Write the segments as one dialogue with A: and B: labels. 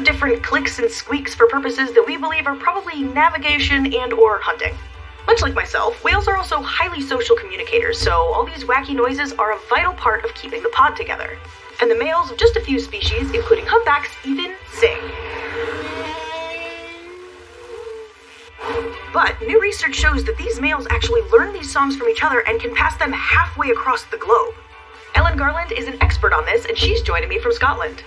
A: of different clicks and squeaks for purposes that we believe are probably navigation and or hunting. Much like myself, whales are also highly social communicators, so all these wacky noises are a vital part of keeping the pod together. And the males of just a few species, including humpbacks, even sing. But new research shows that these males actually learn these songs from each other and can pass them halfway across the globe. Ellen Garland is an expert on this, and she's joining me from Scotland.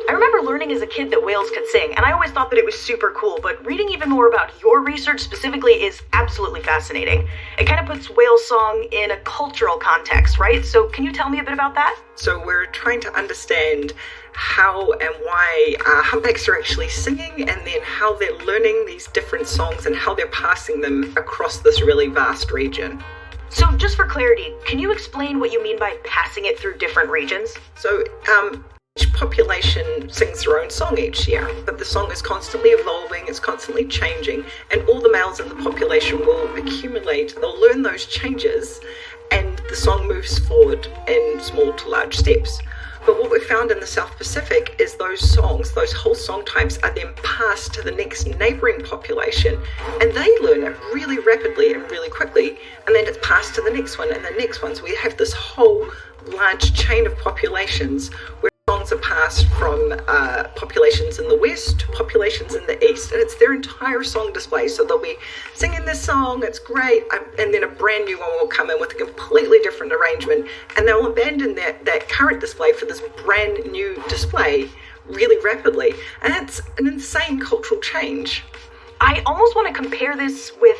A: I remember learning as a kid that whales could sing, and I always thought that it was super cool, but reading even more about your research specifically is absolutely fascinating. It kind of puts whale song in a cultural context, right? So can you tell me a bit about that?
B: So we're trying to understand how and why humpbacks are actually singing, and then how they're learning these different songs and how they're passing them across this really vast region.
A: So just for clarity, can you explain what you mean by passing it through different regions?
B: So each population sings their own song each year, but the song is constantly evolving, it's constantly changing, and all the males in the population will accumulate, they'll learn those changes, and the song moves forward in small to large steps. But what we found in the South Pacific is those songs, those whole song types, are then passed to the next neighbouring population, and they learn it really rapidly and really quickly, and then it's passed to the next one and the next one. So we have this whole large chain of populations where songs are passed from populations in the west to populations in the east, and it's their entire song display. So they'll be singing this song, it's great, and then a brand new one will come in with a completely different arrangement, and they'll abandon that current display for this brand new display really rapidly, and that's an insane cultural change.
A: I almost want to compare this with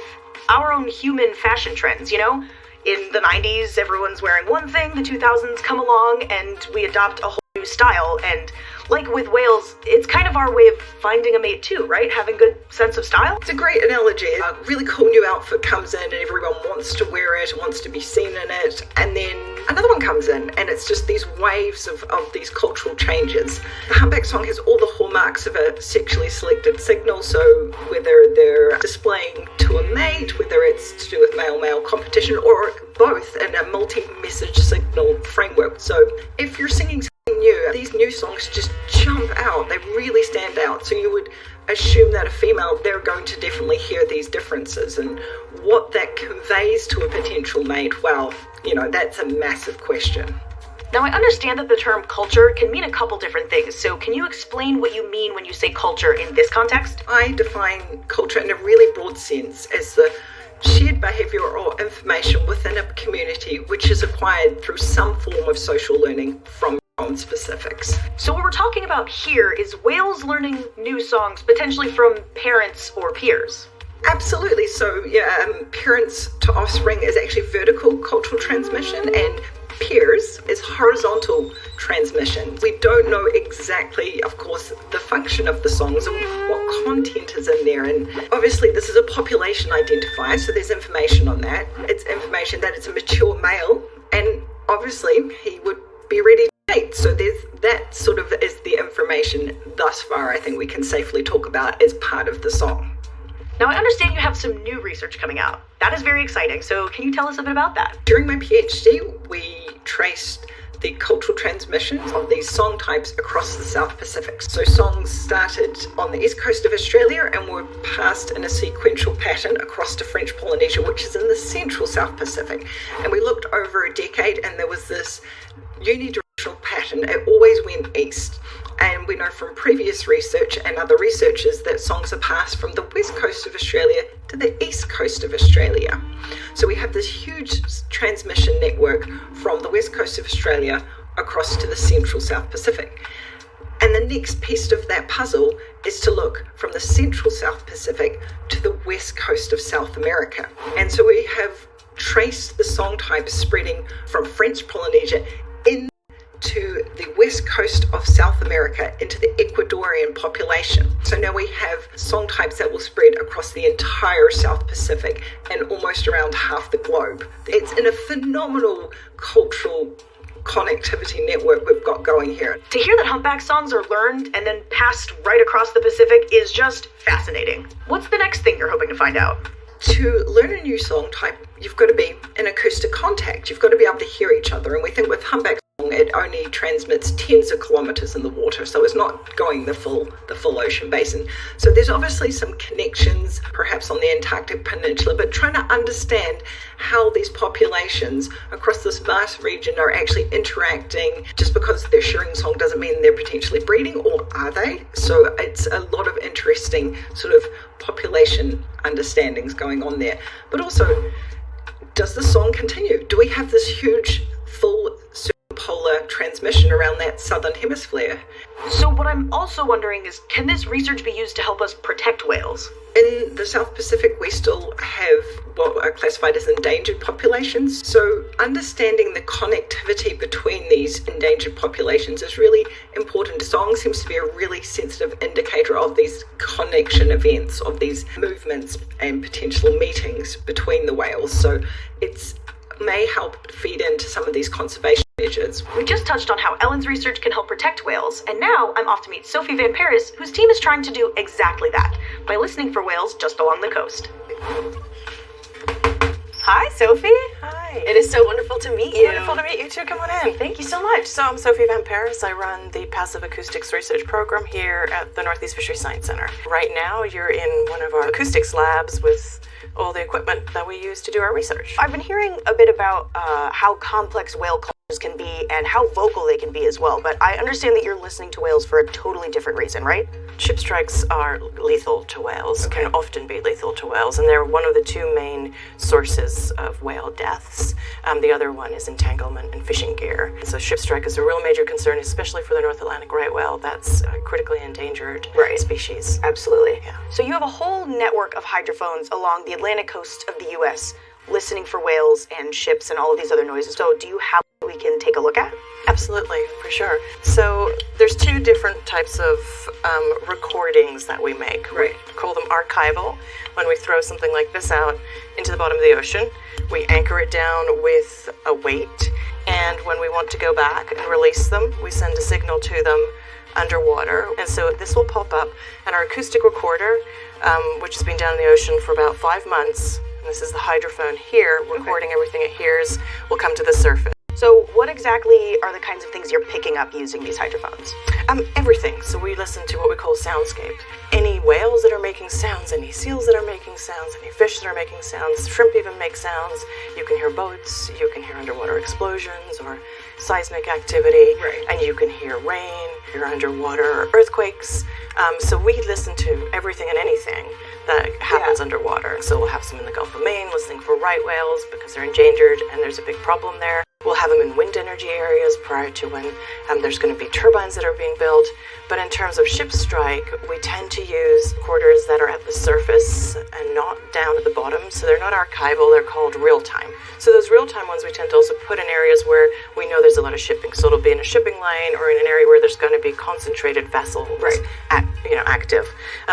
A: our own human fashion trends, you know? In the 90s, everyone's wearing one thing, the 2000s come along, and we adopt a whole new style, and like with whales, it's kind of our way of finding a mate too, right? Having good sense of style?
B: It's a great analogy. A really cool new outfit comes in and everyone wants to wear it, wants to be seen in it, and then another one comes in, and it's just these waves of these cultural changes. The humpback song has all the hallmarks of a sexually selected signal, so whether they're displaying to a mate, whether it's to do with male-male competition, or both in a multi-message signal framework. So if you're singing something new, these new songs just jump out, they really stand out. So you would assume that a female, they're going to definitely hear these differences, and what that conveys to a potential mate, well, you know, that's a massive question.
A: Now, I understand that the term culture can mean a couple different things, so can you explain what you mean when you say culture in this context?
B: I define culture in a really broad sense as the shared behaviour or information within a community which is acquired through some form of social learning from specifics.
A: So what we're talking about here is whales learning new songs, potentially from parents or peers.
B: Absolutely. So parents to offspring is actually vertical cultural transmission, and peers is horizontal transmission. We don't know exactly, of course, the function of the songs and what content is in there, and obviously this is a population identifier, so there's information on that. It's information that it's a mature male, and obviously he would be ready to mate. So that sort of is the information thus far I think we can safely talk about as part of the song.
A: Now, I understand you have some new research coming out. That is very exciting, so can you tell us a bit about that?
B: During my PhD, we traced the cultural transmissions of these song types across the South Pacific. So songs started on the east coast of Australia and were passed in a sequential pattern across to French Polynesia, which is in the central South Pacific. And we looked over a decade, and there was this unidirectional pattern. It always went east. And we know from previous research and other researchers that songs are passed from the west coast of Australia to the east coast of Australia. So we have this huge transmission network from the west coast of Australia across to the central South Pacific. And the next piece of that puzzle is to look from the central South Pacific to the west coast of South America. And so we have traced the song types spreading from French Polynesia to the west coast of South America into the Ecuadorian population. So now we have song types that will spread across the entire South Pacific and almost around half the globe. It's in a phenomenal cultural connectivity network we've got going here.
A: To hear that humpback songs are learned and then passed right across the Pacific is just fascinating. What's the next thing you're hoping to find out?
B: To learn a new song type, you've got to be in acoustic contact. You've got to be able to hear each other. And we think with humpback song it only transmits tens of kilometers in the water, so it's not going the full ocean basin. So there's obviously some connections, perhaps on the Antarctic Peninsula, but trying to understand how these populations across this vast region are actually interacting. Just because they're sharing song doesn't mean they're potentially breeding, or are they? So it's a lot of interesting sort of population understandings going on there. But also, does the song continue? Do we have this huge full polar transmission around that southern hemisphere?
A: So what I'm also wondering is, can this research be used to help us protect whales?
B: In the South Pacific, we still have what are classified as endangered populations. So understanding the connectivity between these endangered populations is really important. Song seems to be a really sensitive indicator of these connection events, of these movements and potential meetings between the whales. So it may help feed into some of these conservation measures.
A: We just touched on how Ellen's research can help protect whales, and now I'm off to meet Sophie Van Paris, whose team is trying to do exactly that by listening for whales just along the coast. Hi, Sophie.
C: Hi.
A: It is so wonderful to meet you.
C: Wonderful to meet you too. Come on in.
A: Thank you so much.
C: So I'm Sophie Van Paris. I run the Passive Acoustics Research Program here at the Northeast Fisheries Science Center. Right now, you're in one of our acoustics labs with all the equipment that we use to do our research.
A: I've been hearing a bit about how complex whale cultures can be and how vocal they can be as well, but I understand that you're listening to whales for a totally different reason, right?
C: Ship strikes are lethal to whales, can often be lethal to whales, and they're one of the two main sources of whale deaths. The other one is entanglement and fishing gear. So ship strike is a real major concern, especially for the North Atlantic right whale. That's a critically endangered species.
A: Absolutely.
C: Yeah.
A: So you have a whole network of hydrophones along the Atlantic coast of the U.S. listening for whales and ships and all of these other noises. So do you have what we can take a look at?
C: Absolutely, for sure. So there's two different types of recordings that we make.
A: Right.
C: We call them archival. When we throw something like this out into the bottom of the ocean, we anchor it down with a weight, and when we want to go back and release them, we send a signal to them underwater. And so this will pop up, and our acoustic recorder, which has been down in the ocean for about 5 months, and this is the hydrophone here, recording everything it hears, will come to the surface.
A: So what exactly are the kinds of things you're picking up using these hydrophones?
C: Everything. So we listen to what we call soundscapes. Any whales that are making sounds, any seals that are making sounds, any fish that are making sounds, shrimp even make sounds. You can hear boats, you can hear underwater explosions or seismic activity, and you can hear rain, hear underwater earthquakes. So we listen to everything and anything that happens underwater. So we'll have some in the Gulf of Maine listening for right whales because they're endangered and there's a big problem there. We'll have them in wind energy areas prior to when there's going to be turbines that are being built. But in terms of ship strike, we tend to use recorders that are at the surface and not down at the bottom. So they're not archival, they're called real-time. So those real-time ones we tend to also put in areas where we know there's a lot of shipping. So it'll be in a shipping lane or in an area where there's going to be concentrated vessels active.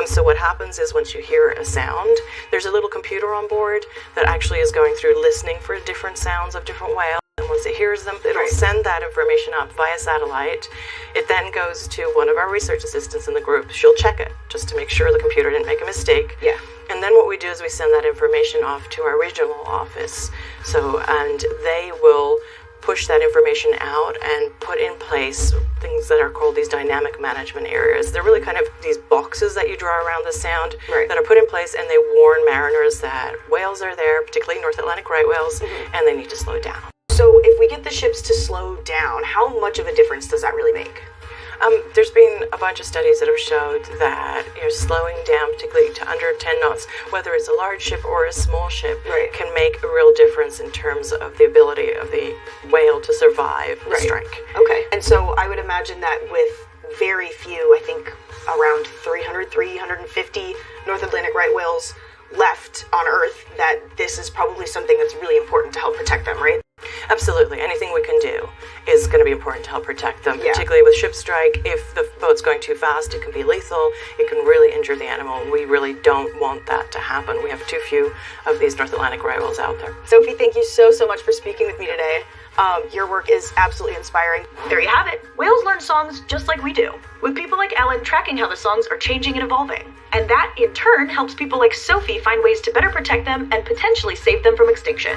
C: So what happens is once you hear a sound, there's a little computer on board that actually is going through listening for different sounds of different whales. And once it hears them, it'll send that information up via satellite. It then goes to one of our research assistants in the group. She'll check it just to make sure the computer didn't make a mistake.
A: Yeah.
C: And then what we do is we send that information off to our regional office. And they will push that information out and put in place things that are called these dynamic management areas. They're really kind of these boxes that you draw around the sound that are put in place, and they warn mariners that whales are there, particularly North Atlantic right whales, and they need to slow down.
A: So if we get the ships to slow down, how much of a difference does that really make?
C: There's been a bunch of studies that have showed that slowing down, particularly to under 10 knots, whether it's a large ship or a small ship, can make a real difference in terms of the ability of the whale to survive the strike.
A: Okay. And so I would imagine that with very few, I think around 350 North Atlantic right whales left on Earth, that this is probably something that's really important to help protect them, right?
C: Absolutely. Anything we can do is going to be important to help protect them, particularly with ship strike. If the boat's going too fast, it can be lethal. It can really injure the animal. We really don't want that to happen. We have too few of these North Atlantic right whales out there.
A: Sophie, thank you so much for speaking with me today. Your work is absolutely inspiring. There you have it. Whales learn songs just like we do, with people like Ellen tracking how the songs are changing and evolving. And that, in turn, helps people like Sophie find ways to better protect them and potentially save them from extinction.